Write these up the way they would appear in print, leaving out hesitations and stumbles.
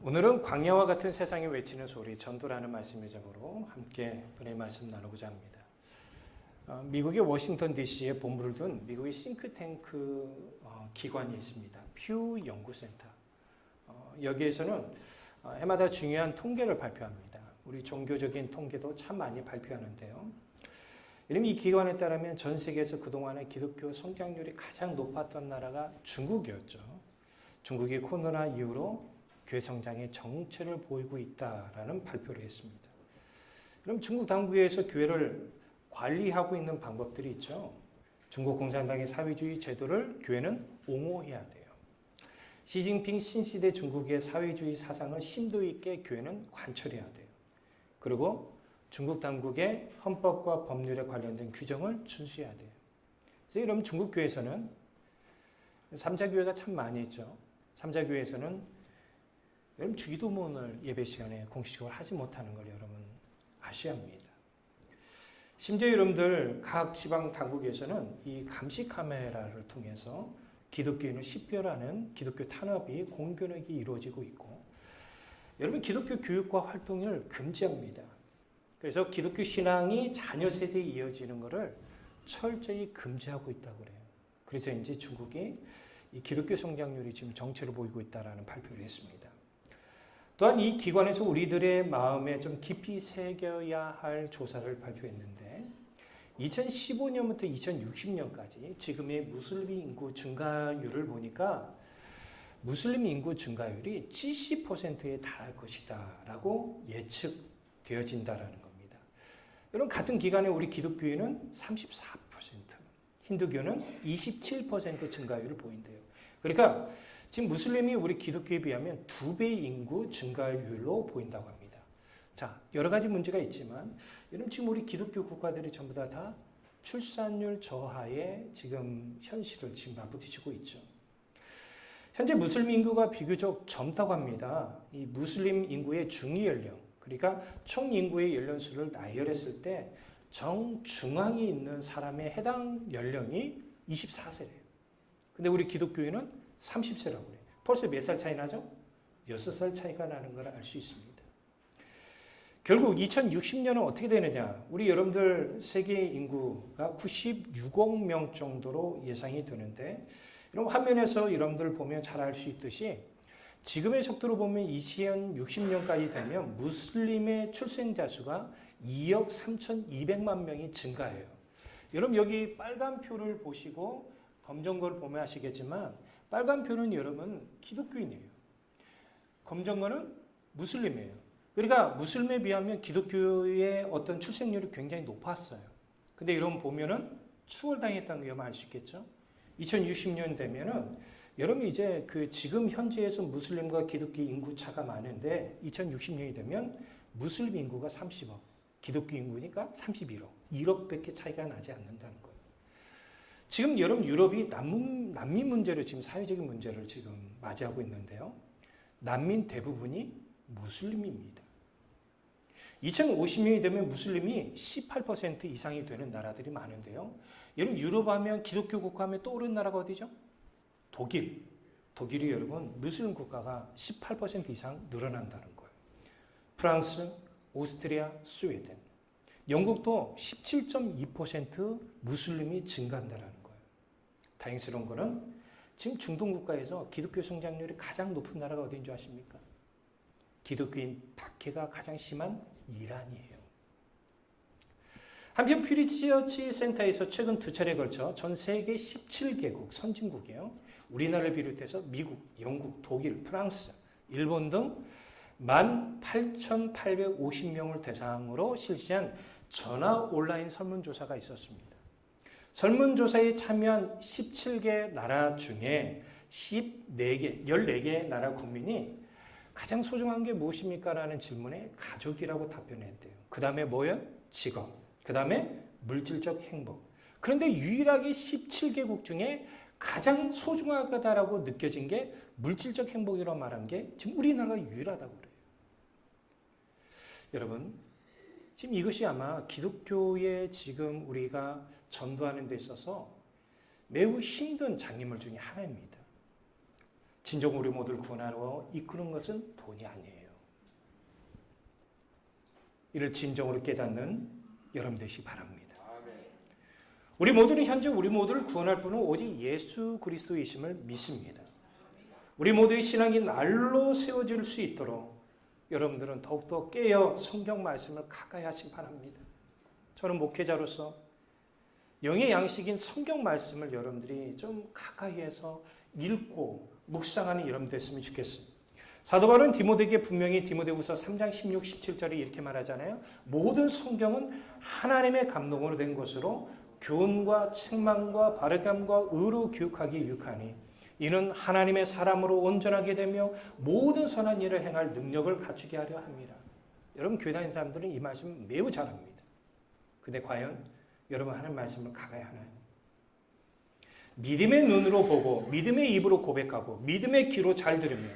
오늘은 광야와 같은 세상이 외치는 소리, 전도라는 말씀의 제목으로 함께 은혜의 말씀 나누고자 합니다. 미국의 워싱턴 DC에 본부를 둔 미국의 싱크탱크 기관이 있습니다. 퓨 연구센터. 여기에서는 해마다 중요한 통계를 발표합니다. 우리 종교적인 통계도 참 많이 발표하는데요. 이 기관에 따르면 전 세계에서 그동안의 기독교 성장률이 가장 높았던 나라가 중국이었죠. 중국이 코로나 이후로 교회 성장의 정체를 보이고 있다라는 발표를 했습니다. 그럼 중국 당국에서 교회를 관리하고 있는 방법들이 있죠. 중국 공산당의 사회주의 제도를 교회는 옹호해야 돼요. 시진핑 신시대 중국의 사회주의 사상을 심도 있게 교회는 관철해야 돼요. 그리고 중국 당국의 헌법과 법률에 관련된 규정을 준수해야 돼요. 그래서 이러면 중국 교회에서는 3자 교회가 참 많이 있죠. 3자 교회에서는 여러분 주기도문을 예배 시간에 공식적으로 하지 못하는 걸 여러분 아셔야 합니다. 심지어 여러분들 각 지방 당국에서는 이 감시 카메라를 통해서 기독교인을 식별하는 기독교 탄압이 공교육이 이루어지고 있고, 여러분 기독교 교육과 활동을 금지합니다. 그래서 기독교 신앙이 자녀 세대에 이어지는 것을 철저히 금지하고 있다고 그래요. 그래서 이제 중국이 이 기독교 성장률이 지금 정체를 보이고 있다라는 발표를 했습니다. 또한 이 기관에서 우리들의 마음에 좀 깊이 새겨야 할 조사를 발표했는데, 2015년부터 2060년까지 지금의 무슬림 인구 증가율을 보니까 무슬림 인구 증가율이 70%에 달할 것이다 라고 예측되어진다라는 겁니다. 여러분 같은 기간에 우리 기독교인은 34%, 힌두교는 27% 증가율을 보인대요. 그러니까 지금 무슬림이 우리 기독교에 비하면 2배 인구 증가율로 보인다고 합니다. 자, 여러 가지 문제가 있지만, 여러분 지금 우리 기독교 국가들이 전부 다 출산율 저하의 지금 현실을 지금 맞부딪히고 있죠. 현재 무슬림 인구가 비교적 젊다고 합니다. 이 무슬림 인구의 중위 연령, 그러니까 총 인구의 연령수를 나열했을 때 정중앙에 있는 사람의 해당 연령이 24세래요. 근데 우리 기독교인은 30세라고 그래요. 벌써 몇 살 차이 나죠? 6살 차이가 나는 걸 알 수 있습니다. 결국 2060년은 어떻게 되느냐? 우리 여러분들 세계 인구가 96억 명 정도로 예상이 되는데, 이런 화면에서 여러분들 보면 잘 알 수 있듯이 지금의 속도로 보면 2060년까지 되면 무슬림의 출생자 수가 2억 3,200만 명이 증가해요. 여러분 여기 빨간 표를 보시고 검정 걸 보면 아시겠지만, 빨간 표는 여러분 기독교인이에요. 검정 거는 무슬림이에요. 그러니까 무슬림에 비하면 기독교의 어떤 출생률이 굉장히 높았어요. 근데 여러분 보면은 추월당했다는 거 여러분 알 수 있겠죠? 2060년 되면은 여러분 이제 지금 현재에서 무슬림과 기독교 인구 차가 많은데 2060년이 되면 무슬림 인구가 30억, 기독교 인구니까 31억, 1억밖에 차이가 나지 않는다는 거예요. 지금 여러분 유럽이 난민 문제로 지금 사회적인 문제를 지금 맞이하고 있는데요. 난민 대부분이 무슬림입니다. 2050년이 되면 무슬림이 18% 이상이 되는 나라들이 많은데요. 여러분 유럽 하면 기독교 국가 하면 떠오르는 나라가 어디죠? 독일. 독일이 여러분 무슬림 국가가 18% 이상 늘어난다는 거예요. 프랑스, 오스트리아, 스웨덴. 영국도 17.2% 무슬림이 증가한다는 거예요. 다행스러운 거는 지금 중동 국가에서 기독교 성장률이 가장 높은 나라가 어디인 줄 아십니까? 기독교인 박해가 가장 심한 이란이에요. 한편 퓨리처치 센터에서 최근 2차례에 걸쳐 전 세계 17개국 선진국이에요. 우리나라를 비롯해서 미국, 영국, 독일, 프랑스, 일본 등 18,850명을 대상으로 실시한 전화 온라인 설문조사가 있었습니다. 설문조사에 참여한 17개 나라 중에 14개 나라 국민이 가장 소중한 게 무엇입니까? 라는 질문에 가족이라고 답변했대요. 그 다음에 뭐예요? 직업. 그 다음에 물질적 행복. 그런데 유일하게 17개국 중에 가장 소중하다라고 느껴진 게 물질적 행복이라고 말한 게 지금 우리나라가 유일하다고 그래요. 여러분, 지금 이것이 아마 기독교에 지금 우리가 전도하는 데 있어서 매우 힘든 장애물 중에 하나입니다. 진정 우리 모두를 구원하러 이끄는 것은 돈이 아니에요. 이를 진정으로 깨닫는 여러분 되시기 바랍니다. 우리 모두는 현재 우리 모두를 구원할 분은 오직 예수 그리스도이심을 믿습니다. 우리 모두의 신앙이 날로 세워질 수 있도록 여러분들은 더욱더 깨어 성경 말씀을 가까이 하시기 바랍니다. 저는 목회자로서 영의 양식인 성경 말씀을 여러분들이 좀 가까이 해서 읽고 묵상하는 여러분 됐으면 좋겠습니다. 사도 바울은 디모데에게 분명히 디모데후서 3장 16, 17절에 이렇게 말하잖아요. 모든 성경은 하나님의 감동으로 된 것으로 교훈과 책망과 바르감과 의로 교육하기 유익하니 이는 하나님의 사람으로 온전하게 되며 모든 선한 일을 행할 능력을 갖추게 하려 합니다. 여러분 교회 다니는 사람들은 이 말씀 매우 잘합니다. 근데 과연 여러분 하는 말씀을 가까이 하나요? 믿음의 눈으로 보고 믿음의 입으로 고백하고 믿음의 귀로 잘 들으며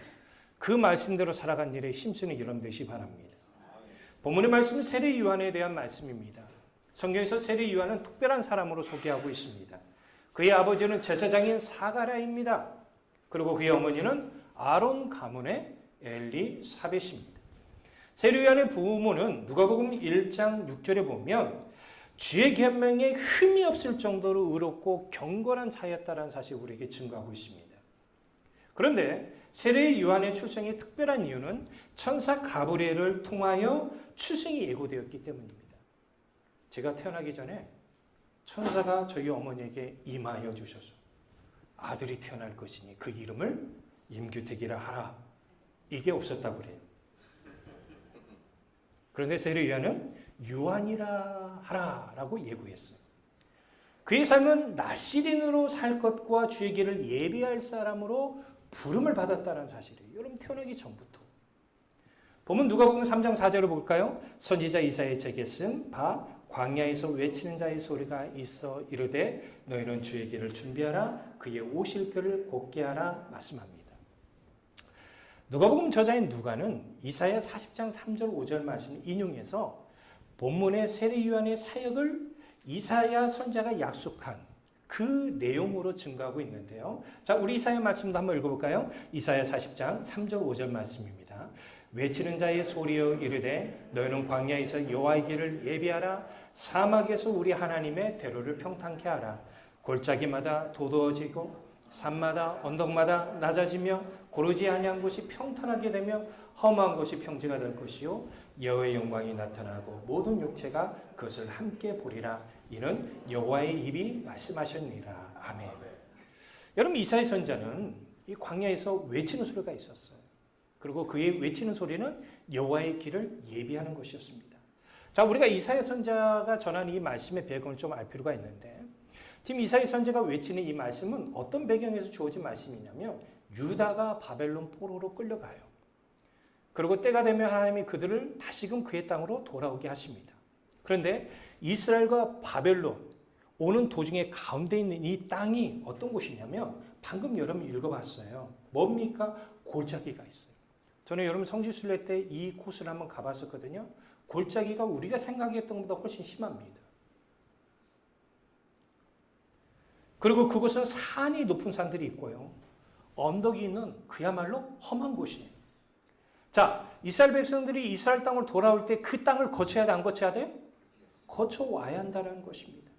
그 말씀대로 살아간 일에 힘쓰는 여러분 되시기 바랍니다. 본문의 말씀은 세례 요한에 대한 말씀입니다. 성경에서 세례 요한은 특별한 사람으로 소개하고 있습니다. 그의 아버지는 제사장인 사가랴입니다. 그리고 그의 어머니는 아론 가문의 엘리사벳입니다. 세례 요한의 부모는 누가복음 1장 6절에 보면 주의 계명에 흠이 없을 정도로 의롭고 경건한 자였다는 사실을 우리에게 증거하고 있습니다. 그런데 세례 요한의 출생의 특별한 이유는 천사 가브리엘을 통하여 출생이 예고되었기 때문입니다. 제가 태어나기 전에 천사가 저희 어머니에게 임하여 주셔서 아들이 태어날 것이니 그 이름을 임규택이라 하라. 이게 없었다고 그래요. 그런데 세례 요한은 요한이라 하라라고 예고했어요. 그의 삶은 나시린으로 살 것과 주의 길을 예비할 사람으로 부름을 받았다는 사실이에요. 여러분 태어나기 전부터. 보면 누가복음 3장 4절을 볼까요? 선지자 이사야의 책에 쓴 바 광야에서 외치는 자의 소리가 있어 이르되 너희는 주의 길을 준비하라 그의 오실 길을 곧게 하라 말씀합니다. 누가복음 저자인 누가는 이사야 40장 3절 5절 말씀을 인용해서 본문의 세례 요한의 사역을 이사야 선지자가 약속한 그 내용으로 증거하고 있는데요. 자, 우리 이사야 말씀도 한번 읽어볼까요? 이사야 40장 3절 5절 말씀입니다. 외치는 자의 소리여 이르되 너희는 광야에서 여호와의 길을 예비하라 사막에서 우리 하나님의 대로를 평탄케 하라. 골짜기마다 도도해지고 산마다 언덕마다 낮아지며 고르지 아니한 곳이 평탄하게 되며 험한 곳이 평지가 될 것이요 여호와의 영광이 나타나고 모든 육체가 그것을 함께 보리라. 이는 여호와의 입이 말씀하셨느니라. 아멘. 여러분 이사야 선지자는 이 광야에서 외치는 소리가 있었어요. 그리고 그의 외치는 소리는 여호와의 길을 예비하는 것이었습니다. 자, 우리가 이사야 선지자가 전한 이 말씀의 배경을 좀 알 필요가 있는데 지금 이사야 선지자가 외치는 이 말씀은 어떤 배경에서 주어진 말씀이냐면 유다가 바벨론 포로로 끌려가요. 그리고 때가 되면 하나님이 그들을 다시금 그의 땅으로 돌아오게 하십니다. 그런데 이스라엘과 바벨론 오는 도중에 가운데 있는 이 땅이 어떤 곳이냐면 방금 여러분 읽어봤어요. 뭡니까? 골짜기가 있어요. 저는 여러분 성지순례 때 이 곳을 한번 가봤었거든요. 골짜기가 우리가 생각했던 것보다 훨씬 심합니다. 그리고 그곳은 산이 높은 산들이 있고요. 언덕이 있는 그야말로 험한 곳이에요. 자, 이스라엘 백성들이 이스라엘 땅을 돌아올 때 그 땅을 거쳐야 돼, 안 거쳐야 돼요? 거쳐와야 한다는 것입니다.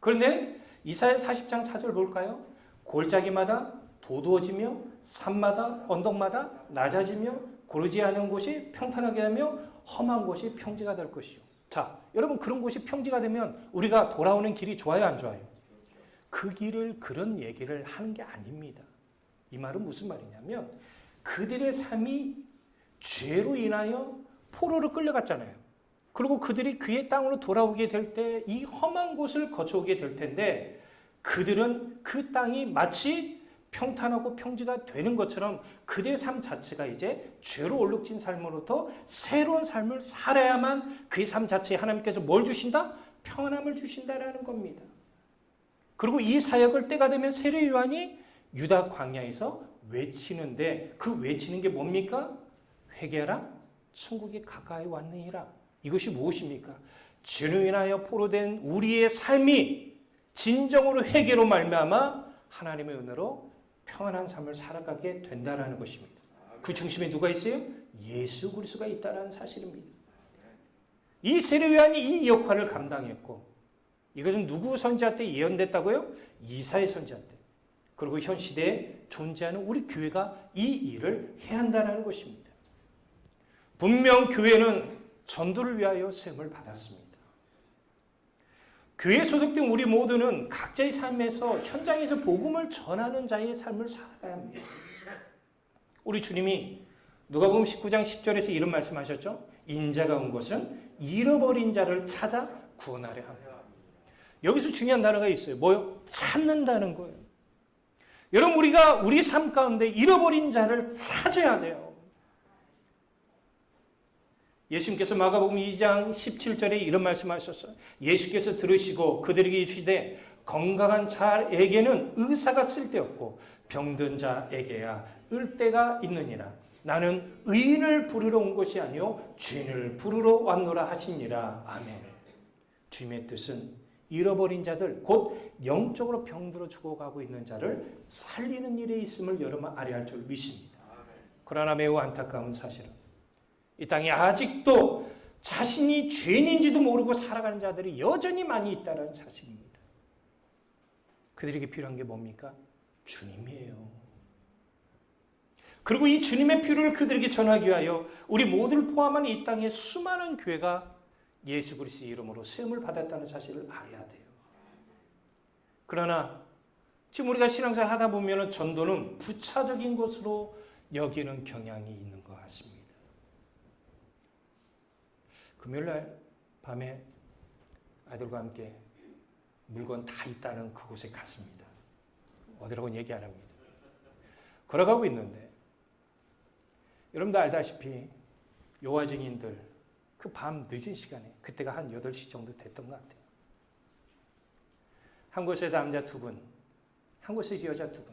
그런데 이사야 40장 4절 볼까요? 골짜기마다 도두어지며 산마다 언덕마다 낮아지며 고르지 않은 곳이 평탄하게 하며 험한 곳이 평지가 될 것이요. 자, 여러분 그런 곳이 평지가 되면 우리가 돌아오는 길이 좋아요, 안 좋아요? 그 길을 그런 얘기를 하는 게 아닙니다. 이 말은 무슨 말이냐면 그들의 삶이 죄로 인하여 포로로 끌려갔잖아요. 그리고 그들이 그의 땅으로 돌아오게 될 때 이 험한 곳을 거쳐오게 될 텐데 그들은 그 땅이 마치 평탄하고 평지가 되는 것처럼 그들의 삶 자체가 이제 죄로 얼룩진 삶으로부터 새로운 삶을 살아야만 그의 삶 자체에 하나님께서 뭘 주신다? 평안함을 주신다라는 겁니다. 그리고 이 사역을 때가 되면 세례 요한이 유다 광야에서 외치는데 그 외치는 게 뭡니까? 회개하라 천국이 가까이 왔느니라. 이것이 무엇입니까? 죄로 인하여 포로된 우리의 삶이 진정으로 회개로 말미암아 하나님의 은혜로 평안한 삶을 살아가게 된다는 것입니다. 그 중심에 누가 있어요? 예수 그리스도가 있다는 사실입니다. 이 세례요한이 이 역할을 감당했고, 이것은 누구 선지자 때 예언됐다고요? 이사야 선지자 때. 그리고 현 시대에 존재하는 우리 교회가 이 일을 해야 한다는 것입니다. 분명 교회는 전도를 위하여 세움을 받았습니다. 교회에 소속된 우리 모두는 각자의 삶에서 현장에서 복음을 전하는 자의 삶을 살아가야 합니다. 우리 주님이 누가복음 19장 10절에서 이런 말씀하셨죠? 인자가 온 것은 잃어버린 자를 찾아 구원하려 합니다. 여기서 중요한 단어가 있어요. 뭐요? 찾는다는 거예요. 여러분, 우리가 우리 삶 가운데 잃어버린 자를 찾아야 돼요. 예수님께서 마가복음 2장 17절에 이런 말씀하셨어요. 예수께서 들으시고 그들에게 이르시되 건강한 자에게는 의사가 쓸데없고 병든 자에게야 을대가 있느니라. 나는 의인을 부르러 온 것이 아니요 죄인을 부르러 왔노라 하시니라. 아멘. 주님의 뜻은 잃어버린 자들, 곧 영적으로 병들어 죽어가고 있는 자를 살리는 일에 있음을 여러분 알아야 할 줄 믿습니다. 그러나 매우 안타까운 사실은 이 땅에 아직도 자신이 죄인인지도 모르고 살아가는 자들이 여전히 많이 있다는 사실입니다. 그들에게 필요한 게 뭡니까? 주님이에요. 그리고 이 주님의 필요를 그들에게 전하기 위하여 우리 모두를 포함한 이 땅의 수많은 교회가 예수 그리스도의 이름으로 세움을 받았다는 사실을 알아야 돼요. 그러나 지금 우리가 신앙생활 하다 보면 전도는 부차적인 것으로 여기는 경향이 있는 것 같습니다. 금요일날 밤에 아이들과 함께 물건 다 있다는 그곳에 갔습니다. 어디라고는 얘기 안 합니다. 걸어가고 있는데 여러분도 알다시피 여호와 증인들 그 밤 늦은 시간에 그때가 한 8시 정도 됐던 것 같아요. 한 곳에 남자 2분, 한 곳에 여자 2분.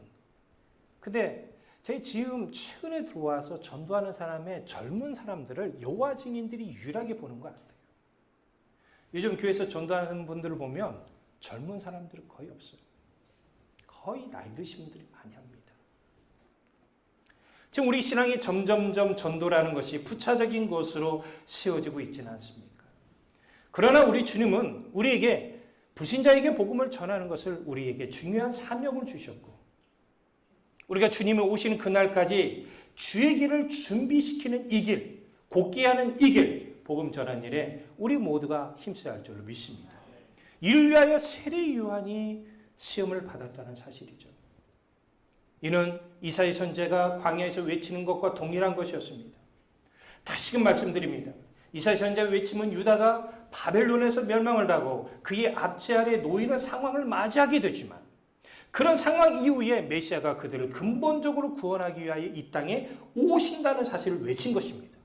근데 제 지금 최근에 들어와서 전도하는 사람의 젊은 사람들을 여호와 증인들이 유일하게 보는 것 같아요. 요즘 교회에서 전도하는 분들을 보면 젊은 사람들은 거의 없어요. 거의 나이 드신 분들이 많이 합니다. 지금 우리 신앙이 점점점 전도라는 것이 부차적인 것으로 세워지고 있지는 않습니까? 그러나 우리 주님은 우리에게 불신자에게 복음을 전하는 것을 우리에게 중요한 사명을 주셨고 우리가 주님이 오시는 그날까지 주의 길을 준비시키는 이 길, 곧게 하는 이 길, 복음 전하는 일에 우리 모두가 힘써야 할 줄로 믿습니다. 이를 위하여 세례 요한이 시험을 받았다는 사실이죠. 이는 이사야 선지자가 광야에서 외치는 것과 동일한 것이었습니다. 다시금 말씀드립니다. 이사야 선지자가 외치면 유다가 바벨론에서 멸망을 당하고 그의 압제 아래 놓이는 상황을 맞이하게 되지만 그런 상황 이후에 메시아가 그들을 근본적으로 구원하기 위하여 이 땅에 오신다는 사실을 외친 것입니다.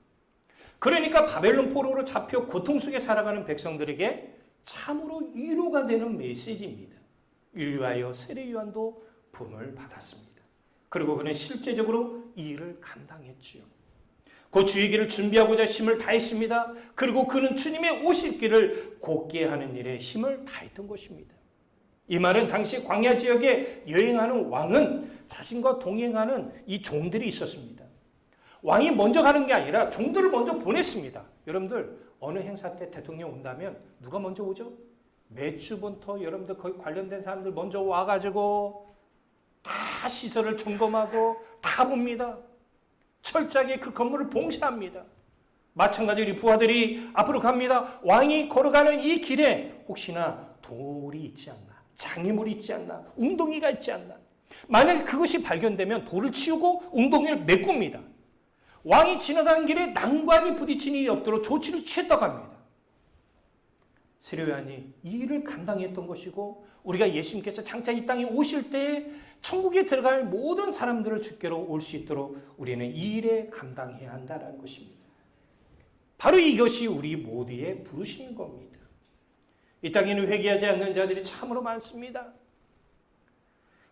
그러니까 바벨론 포로로 잡혀 고통 속에 살아가는 백성들에게 참으로 위로가 되는 메시지입니다. 이를 위하여 세례 요한도 부름을 받았습니다. 그리고 그는 실제적으로 이 일을 감당했지요. 그 주의 길을 준비하고자 힘을 다했습니다. 그리고 그는 주님의 오실 길을 곧게 하는 일에 힘을 다했던 것입니다. 이 말은 당시 광야 지역에 여행하는 왕은 자신과 동행하는 이 종들이 있었습니다. 왕이 먼저 가는 게 아니라 종들을 먼저 보냈습니다. 여러분들 어느 행사 때 대통령 온다면 누가 먼저 오죠? 매주부터 여러분들 거기 관련된 사람들 먼저 와가지고 다 시설을 점검하고 다 봅니다. 철저하게 그 건물을 봉쇄합니다. 마찬가지로 부하들이 앞으로 갑니다. 왕이 걸어가는 이 길에 혹시나 돌이 있지 않나, 장애물이 있지 않나, 웅덩이가 있지 않나. 만약에 그것이 발견되면 돌을 치우고 웅덩이를 메꿉니다. 왕이 지나가는 길에 난관이 부딪히는 일이 없도록 조치를 취했다고 합니다. 세례 요한이 이 일을 감당했던 것이고 우리가 예수님께서 장차 이 땅에 오실 때 천국에 들어갈 모든 사람들을 주께로 올 수 있도록 우리는 이 일에 감당해야 한다는 것입니다. 바로 이것이 우리 모두의 부르심인 겁니다. 이 땅에는 회개하지 않는 자들이 참으로 많습니다.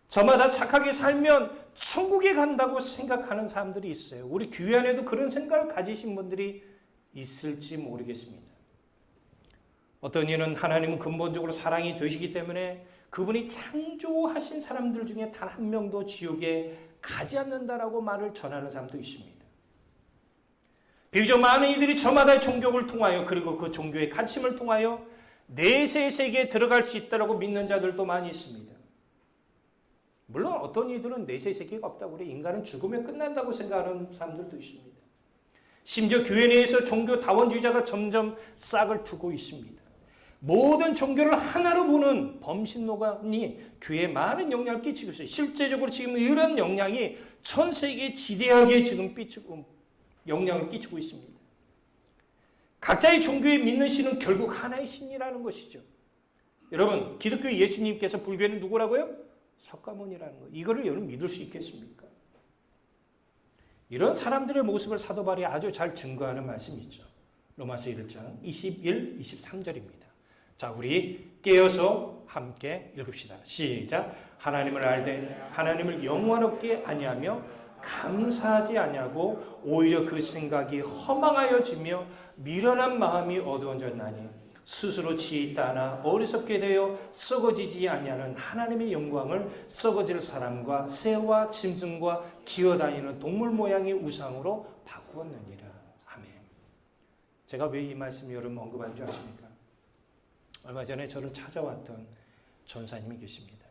저마다 착하게 살면 천국에 간다고 생각하는 사람들이 있어요. 우리 교회 안에도 그런 생각을 가지신 분들이 있을지 모르겠습니다. 어떤 이는 하나님은 근본적으로 사랑이 되시기 때문에 그분이 창조하신 사람들 중에 단 한 명도 지옥에 가지 않는다라고 말을 전하는 사람도 있습니다. 비교적 많은 이들이 저마다의 종교를 통하여 그리고 그 종교의 가르침을 통하여 내세 세계에 들어갈 수 있다고 믿는 자들도 많이 있습니다. 물론 어떤 이들은 내세 세계가 없다고 그래. 인간은 죽으면 끝난다고 생각하는 사람들도 있습니다. 심지어 교회 내에서 종교 다원주의자가 점점 싹을 트고 있습니다. 모든 종교를 하나로 보는 범신론이 교회에 많은 영향을 끼치고 있어요. 실제적으로 지금 이런 영향이 전 세계에 지대하게 지금 영향을 끼치고 있습니다. 각자의 종교에 믿는 신은 결국 하나의 신이라는 것이죠. 여러분, 기독교 예수님께서 불교에는 누구라고요? 석가모니라는 거. 이거를 여러분 믿을 수 있겠습니까? 이런 사람들의 모습을 사도 바울이 아주 잘 증거하는 말씀이 있죠. 로마서 1장 21, 23절입니다. 자, 우리 깨어서 함께 읽읍시다. 시작. 하나님을 알되 하나님을 영원롭게 아니하며 감사하지 아니하고 오히려 그 생각이 허망하여지며 미련한 마음이 어두워졌나니 스스로 지혜 있다 하나 어리석게 되어 썩어지지 아니하는 하나님의 영광을 썩어질 사람과 새와 짐승과 기어다니는 동물 모양의 우상으로 바꾸었느니라. 아멘. 제가 왜 이 말씀 여러분 언급한 줄 아십니까? 얼마 전에 저를 찾아왔던 전사님이 계십니다.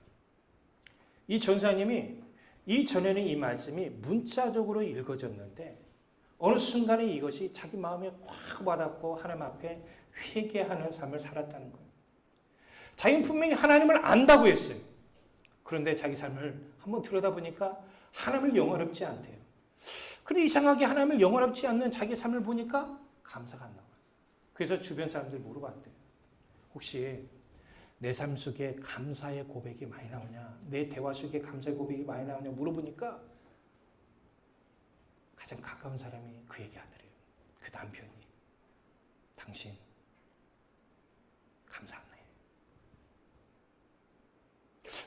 이 전사님이 이전에는 이 말씀이 문자적으로 읽어졌는데 어느 순간에 이것이 자기 마음에 확 와닿고 하나님 앞에 회개하는 삶을 살았다는 거예요. 자기는 분명히 하나님을 안다고 했어요. 그런데 자기 삶을 한번 들여다보니까 하나님을 영원롭지 않대요. 그런데 이상하게 하나님을 영원롭지 않는 자기 삶을 보니까 감사가 안 나와요. 그래서 주변 사람들이 물어봤대요. 혹시 내 삶 속에 감사의 고백이 많이 나오냐? 내 대화 속에 감사의 고백이 많이 나오냐? 물어보니까 가장 가까운 사람이 그 얘기 하더래요. 그 남편이. 당신 감사 안 해.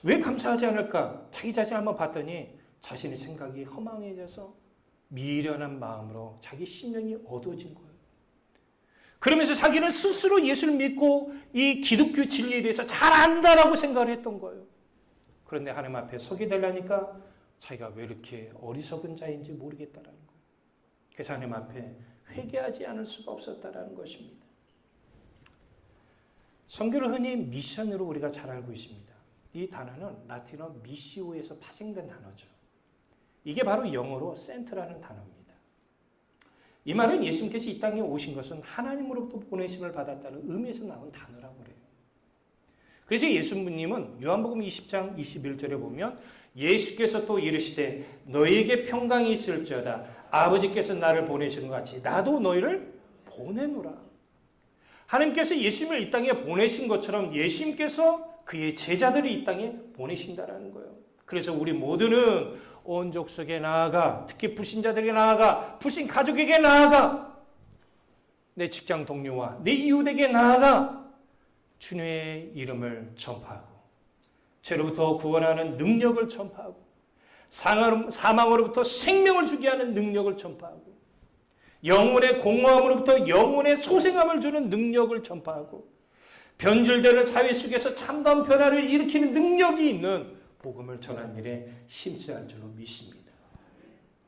왜 감사하지 않을까? 자기 자신을 한번 봤더니 자신의 생각이 허망해져서 미련한 마음으로 자기 심령이 어두워진 거예요. 그러면서 자기는 스스로 예수를 믿고 이 기독교 진리에 대해서 잘 안다라고 생각을 했던 거예요. 그런데 하나님 앞에 서게 되려니까 자기가 왜 이렇게 어리석은 자인지 모르겠다라는 거예요. 그래서 하나님 앞에 회개하지 않을 수가 없었다라는 것입니다. 선교를 흔히 미션으로 우리가 잘 알고 있습니다. 이 단어는 라틴어 미시오에서 파생된 단어죠. 이게 바로 영어로 센트라는 단어입니다. 이 말은 예수님께서 이 땅에 오신 것은 하나님으로부터 보내심을 받았다는 의미에서 나온 단어라고 그래요. 그래서 예수님은 요한복음 20장 21절에 보면 예수께서 또 이르시되 너희에게 평강이 있을지어다 아버지께서 나를 보내시는 것 같이 나도 너희를 보내노라. 하나님께서 예수님을 이 땅에 보내신 것처럼 예수님께서 그의 제자들을 이 땅에 보내신다라는 거예요. 그래서 우리 모두는 온 족속에 나아가 특히 불신자들에게 나아가 불신 가족에게 나아가 내 직장 동료와 내 이웃에게 나아가 주님의 이름을 전파하고 죄로부터 구원하는 능력을 전파하고 사망으로부터 생명을 주게 하는 능력을 전파하고 영혼의 공허함으로부터 영혼의 소생함을 주는 능력을 전파하고 변질되는 사회 속에서 참다운 변화를 일으키는 능력이 있는 복음을 전한 일에 심취할 줄로 믿습니다.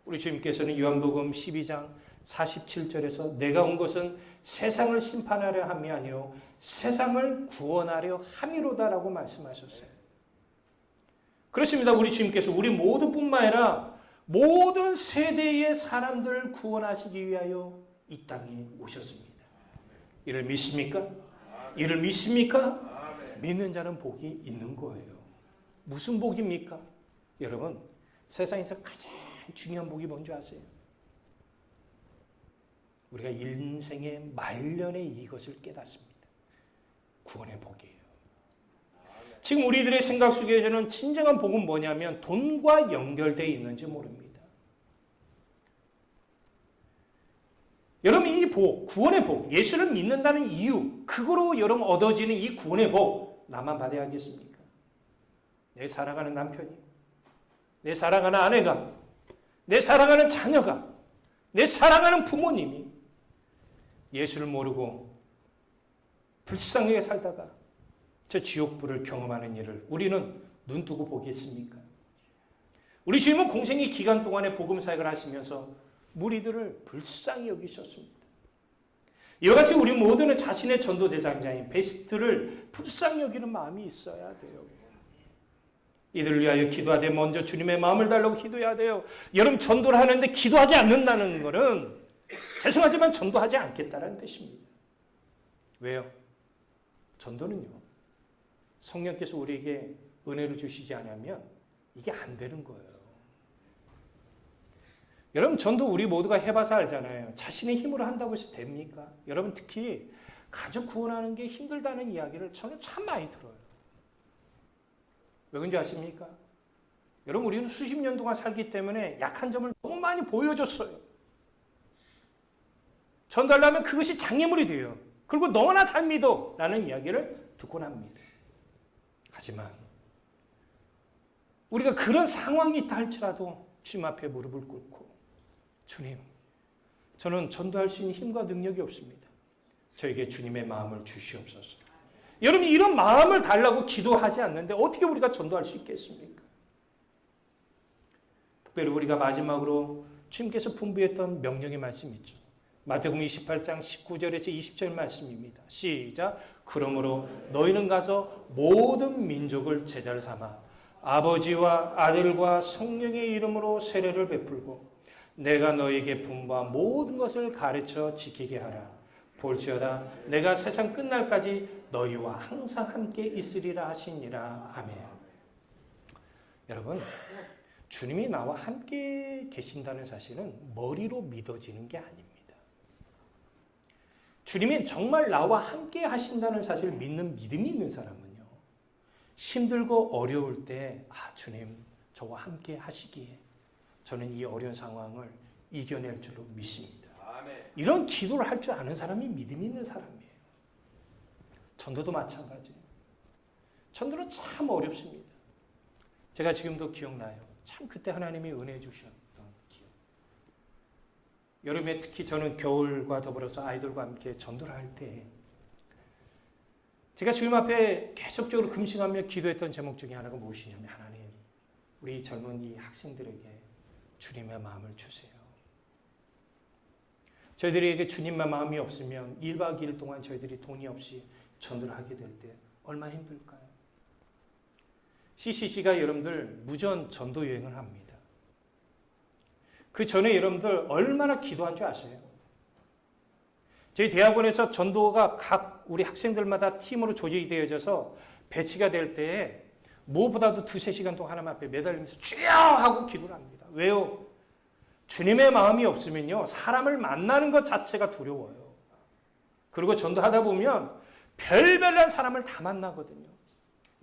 우리 주님께서는 요한복음 12장 47절에서 내가 온 것은 세상을 심판하려 함이 아니요 세상을 구원하려 함이로다라고 말씀하셨어요. 그렇습니다. 우리 주님께서 우리 모두뿐만 아니라 모든 세대의 사람들을 구원하시기 위하여 이 땅에 오셨습니다. 이를 믿습니까? 이를 믿습니까? 믿는 자는 복이 있는 거예요. 무슨 복입니까? 여러분, 세상에서 가장 중요한 복이 뭔지 아세요? 우리가 인생의 말년에 이것을 깨닫습니다. 구원의 복이에요. 지금 우리들의 생각 속에서는 진정한 복은 뭐냐면 돈과 연결되어 있는지 모릅니다. 여러분, 이 복, 구원의 복, 예수를 믿는다는 이유, 그거로 여러분 얻어지는 이 구원의 복, 나만 받아야겠습니까? 내 사랑하는 남편이, 내 사랑하는 아내가, 내 사랑하는 자녀가, 내 사랑하는 부모님이 예수를 모르고 불쌍하게 살다가 저 지옥불을 경험하는 일을 우리는 눈두고 보겠습니까? 우리 주님은 공생의 기간 동안에 복음사역을 하시면서 무리들을 불쌍히 여기셨습니다. 이와 같이 우리 모두는 자신의 전도 대상자인 베스트를 불쌍히 여기는 마음이 있어야 돼요. 이들을 위하여 기도하되 먼저 주님의 마음을 달라고 기도해야 돼요. 여러분, 전도를 하는데 기도하지 않는다는 것은 죄송하지만 전도하지 않겠다는 뜻입니다. 왜요? 전도는요, 성령께서 우리에게 은혜를 주시지 않으면 이게 안 되는 거예요. 여러분, 전도 우리 모두가 해봐서 알잖아요. 자신의 힘으로 한다고 해서 됩니까? 여러분, 특히 가족 구원하는 게 힘들다는 이야기를 저는 참 많이 들어요. 왜 그런지 아십니까? 여러분, 우리는 수십 년 동안 살기 때문에 약한 점을 너무 많이 보여줬어요. 전도하려면 그것이 장애물이 돼요. 그리고 너나 잘 믿어 라는 이야기를 듣곤 합니다. 하지만 우리가 그런 상황이 있다 할지라도 주님 앞에 무릎을 꿇고, 주님, 저는 전도할 수 있는 힘과 능력이 없습니다. 저에게 주님의 마음을 주시옵소서. 여러분, 이런 마음을 달라고 기도하지 않는데 어떻게 우리가 전도할 수 있겠습니까? 특별히 우리가 마지막으로 주님께서 분부했던 명령의 말씀이 있죠. 마태복음 28장 19절에서 20절 말씀입니다. 시작. 그러므로 너희는 가서 모든 민족을 제자를 삼아 아버지와 아들과 성령의 이름으로 세례를 베풀고 내가 너희에게 분부한 모든 것을 가르쳐 지키게 하라. 볼지어다 내가 세상 끝날까지 너희와 항상 함께 있으리라 하시니라. 아멘. 여러분, 주님이 나와 함께 계신다는 사실은 머리로 믿어지는 게 아닙니다. 주님이 정말 나와 함께 하신다는 사실을 믿는 믿음이 있는 사람은요, 힘들고 어려울 때 주님 저와 함께 하시기에 저는 이 어려운 상황을 이겨낼 줄로 믿습니다. 이런 기도를 할 줄 아는 사람이 믿음이 있는 사람이에요. 전도도 마찬가지예요. 전도는 참 어렵습니다. 제가 지금도 기억나요. 참 그때 하나님이 은혜 주셨던 기억. 여름에 특히 저는 겨울과 더불어서 아이들과 함께 전도를 할 때 제가 주님 앞에 계속적으로 금식하며 기도했던 제목 중에 하나가 무엇이냐면, 하나님, 우리 젊은 이 학생들에게 주님의 마음을 주세요. 저희들에게 주님의 마음이 없으면 1박 2일 동안 저희들이 돈이 없이 전도를 하게 될 때 얼마나 힘들까요? CCC가 여러분들 무전 전도 여행을 합니다. 그 전에 여러분들 얼마나 기도한 줄 아세요? 저희 대학원에서 전도가 각 우리 학생들마다 팀으로 조직이 되어져서 배치가 될 때에 무엇보다도 2-3시간 동안 하나님 앞에 매달리면서 주여 하고 기도를 합니다. 왜요? 주님의 마음이 없으면요, 사람을 만나는 것 자체가 두려워요. 그리고 전도하다 보면 별별난 사람을 다 만나거든요.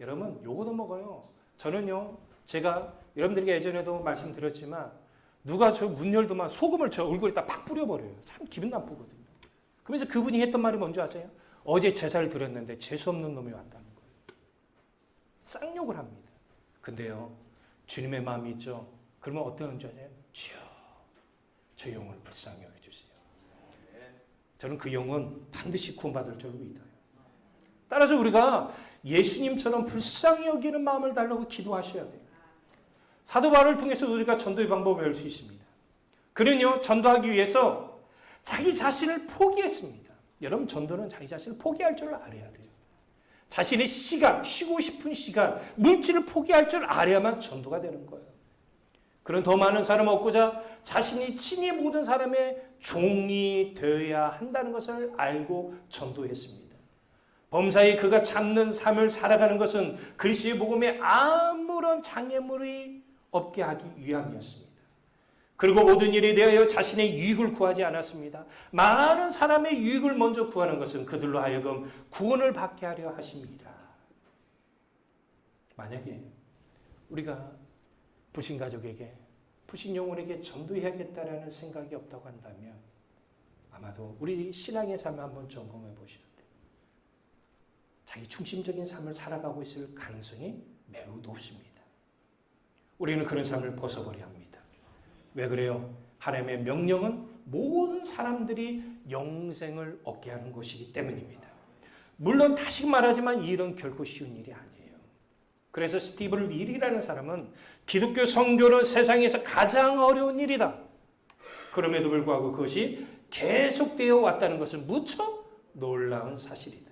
여러분, 요거도 먹어요. 저는요, 제가 여러분들에게 예전에도 말씀드렸지만 누가 저 문 열더만 소금을 저 얼굴에다 팍 뿌려버려요. 참 기분 나쁘거든요. 그러면서 그분이 했던 말이 뭔지 아세요? 어제 제사를 드렸는데 재수없는 놈이 왔다는 거예요. 쌍욕을 합니다. 근데요, 주님의 마음이 있죠. 그러면 어떤 줄 아세요? 주여, 저 영혼을 불쌍히 여겨주세요. 저는 그 영혼 반드시 구원받을 줄 믿어요. 따라서 우리가 예수님처럼 불쌍히 여기는 마음을 달라고 기도하셔야 돼요. 사도 바울을 통해서 우리가 전도의 방법을 배울 수 있습니다. 그는요, 전도하기 위해서 자기 자신을 포기했습니다. 여러분, 전도는 자기 자신을 포기할 줄 알아야 돼요. 자신의 시간, 쉬고 싶은 시간, 물질을 포기할 줄 알아야만 전도가 되는 거예요. 그런 더 많은 사람을 얻고자 자신이 친히 모든 사람의 종이 되어야 한다는 것을 알고 전도했습니다. 범사에 그가 참는 삶을 살아가는 것은 그리스도의 복음에 아무런 장애물이 없게 하기 위함이었습니다. 그리고 모든 일에 대하여 자신의 유익을 구하지 않았습니다. 많은 사람의 유익을 먼저 구하는 것은 그들로 하여금 구원을 받게 하려 하십니다. 만약에 우리가 부신 가족에게, 부신 영혼에게 전도해야겠다라는 생각이 없다고 한다면 아마도 우리 신앙의 삶을 한번 점검해 보셔야 돼요. 자기 중심적인 삶을 살아가고 있을 가능성이 매우 높습니다. 우리는 그런 삶을 벗어버려야 합니다. 왜 그래요? 하나님의 명령은 모든 사람들이 영생을 얻게 하는 것이기 때문입니다. 물론 다시 말하지만 이 일은 결코 쉬운 일이 아니에요. 그래서 스티븐 릴이라는 사람은 기독교 선교는 세상에서 가장 어려운 일이다. 그럼에도 불구하고 그것이 계속되어 왔다는 것은 무척 놀라운 사실이다.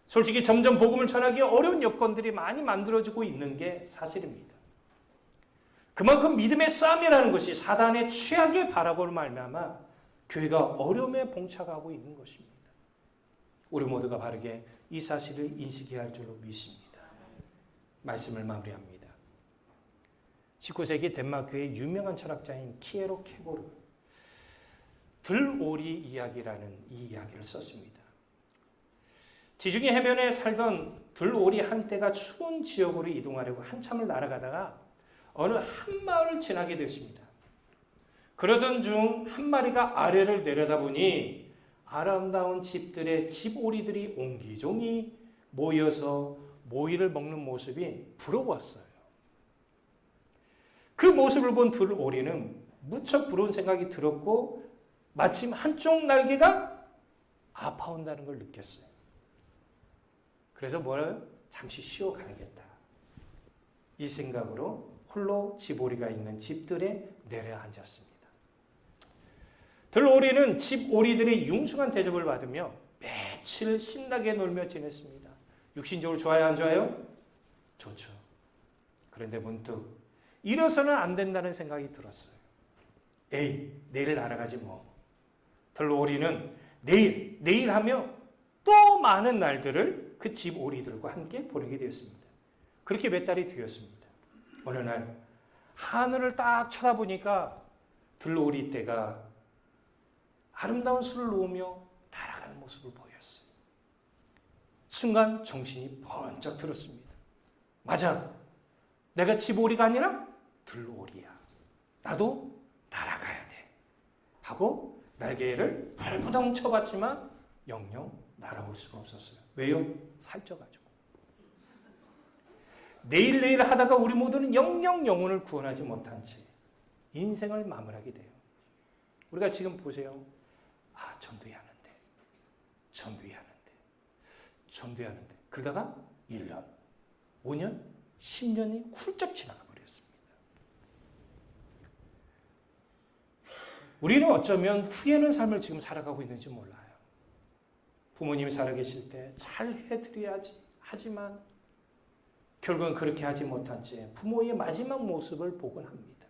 솔직히 점점 복음을 전하기 어려운 여건들이 많이 만들어지고 있는 게 사실입니다. 그만큼 믿음의 싸움이라는 것이 사단의 최악의 발악으로 말미암아 교회가 어려움에 봉착하고 있는 것입니다. 우리 모두가 바르게 이 사실을 인식해야 할 줄로 믿습니다. 말씀을 마무리합니다. 19세기 덴마크의 유명한 철학자인 키에로 케고르 들오리 이야기라는 이 이야기를 썼습니다. 지중해 해변에 살던 들오리 한떼가 추운 지역으로 이동하려고 한참을 날아가다가 어느 한 마을을 지나게 됐습니다. 그러던 중 한 마리가 아래를 내려다보니 아름다운 집들의 집오리들이 옹기종이 모여서 모이를 먹는 모습이 부러웠어요. 그 모습을 본 들오리는 무척 부러운 생각이 들었고 마침 한쪽 날개가 아파온다는 걸 느꼈어요. 그래서 잠시 쉬어가야겠다. 이 생각으로 홀로 집오리가 있는 집들에 내려앉았습니다. 들오리는 집오리들의 융숭한 대접을 받으며 며칠 신나게 놀며 지냈습니다. 육신적으로 좋아요, 안 좋아요? 좋죠. 그런데 문득 이래서는 안 된다는 생각이 들었어요. 에이, 내일 날아가지 뭐. 들오리는 내일 하며 또 많은 날들을 그 집오리들과 함께 보내게 되었습니다. 그렇게 몇 달이 되었습니다. 어느 날 하늘을 딱 쳐다보니까 들오리 떼가 아름다운 술을 놓으며 날아가는 모습을 보였어요. 순간 정신이 번쩍 들었습니다. 맞아, 내가 집오리가 아니라 들오리야. 나도 날아가야 돼. 하고 날개를 발부덩 쳐봤지만 영영 날아올 수가 없었어요. 왜요? 살쪄가지고. 내일 하다가 우리 모두는 영영 영혼을 구원하지 못한 채 인생을 마무리하게 돼요. 우리가 지금 보세요. 전도해야 하는데 그러다가 1년, 5년, 10년이 훌쩍 지나가 버렸습니다. 우리는 어쩌면 후회하는 삶을 지금 살아가고 있는지 몰라요. 부모님이 살아계실 때 잘 해드려야지 하지만 결국은 그렇게 하지 못한 채 부모의 마지막 모습을 보곤 합니다.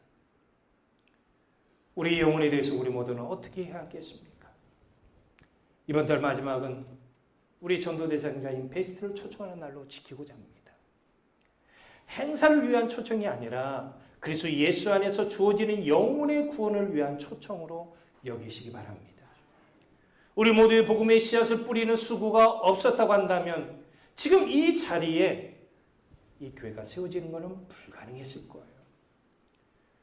우리 영혼에 대해서 우리 모두는 어떻게 해야 하겠습니까? 이번 달 마지막은 우리 전도대상자인 베스트를 초청하는 날로 지키고자 합니다. 행사를 위한 초청이 아니라 그리스도 예수 안에서 주어지는 영혼의 구원을 위한 초청으로 여기시기 바랍니다. 우리 모두의 복음의 씨앗을 뿌리는 수고가 없었다고 한다면 지금 이 자리에 이 교회가 세워지는 것은 불가능했을 거예요.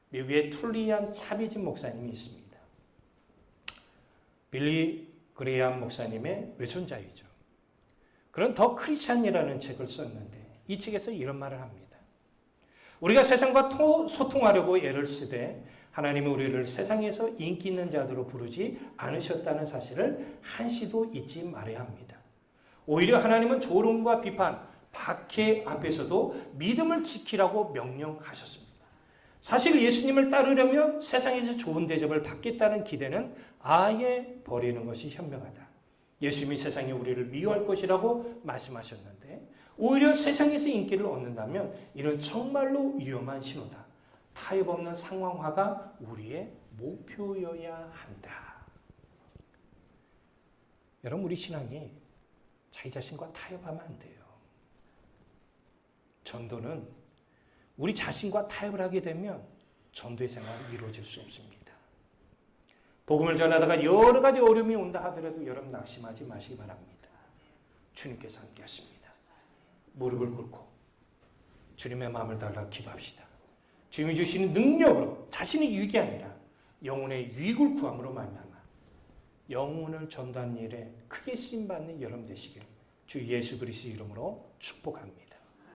미국의 툴리안 차비진 목사님이 있습니다. 빌리 그레이엄 목사님의 외손자이죠. 그런 더 크리스찬이라는 책을 썼는데 이 책에서 이런 말을 합니다. 우리가 세상과 소통하려고 애를 쓰되 하나님은 우리를 세상에서 인기 있는 자들로 부르지 않으셨다는 사실을 한시도 잊지 말아야 합니다. 오히려 하나님은 조롱과 비판, 박해 앞에서도 믿음을 지키라고 명령하셨습니다. 사실 예수님을 따르려면 세상에서 좋은 대접을 받겠다는 기대는 아예 버리는 것이 현명하다. 예수님이 세상에 우리를 미워할 것이라고 말씀하셨는데 오히려 세상에서 인기를 얻는다면 이는 정말로 위험한 신호다. 타협 없는 상황화가 우리의 목표여야 한다. 여러분, 우리 신앙이 자기 자신과 타협하면 안 돼요. 전도는 우리 자신과 타협을 하게 되면 전도의 생활이 이루어질 수 없습니다. 복음을 전하다가 여러 가지 어려움이 온다 하더라도 여러분 낙심하지 마시기 바랍니다. 주님께서 함께 하십니다. 무릎을 꿇고 주님의 마음을 달라 기도합시다. 주님이 주시는 능력으로 자신의 유익이 아니라 영혼의 유익을 구함으로 말미암아 영혼을 전도하는 일에 크게 쓰임받는 여러분 되시길 주 예수 그리스도의 이름으로 축복합니다.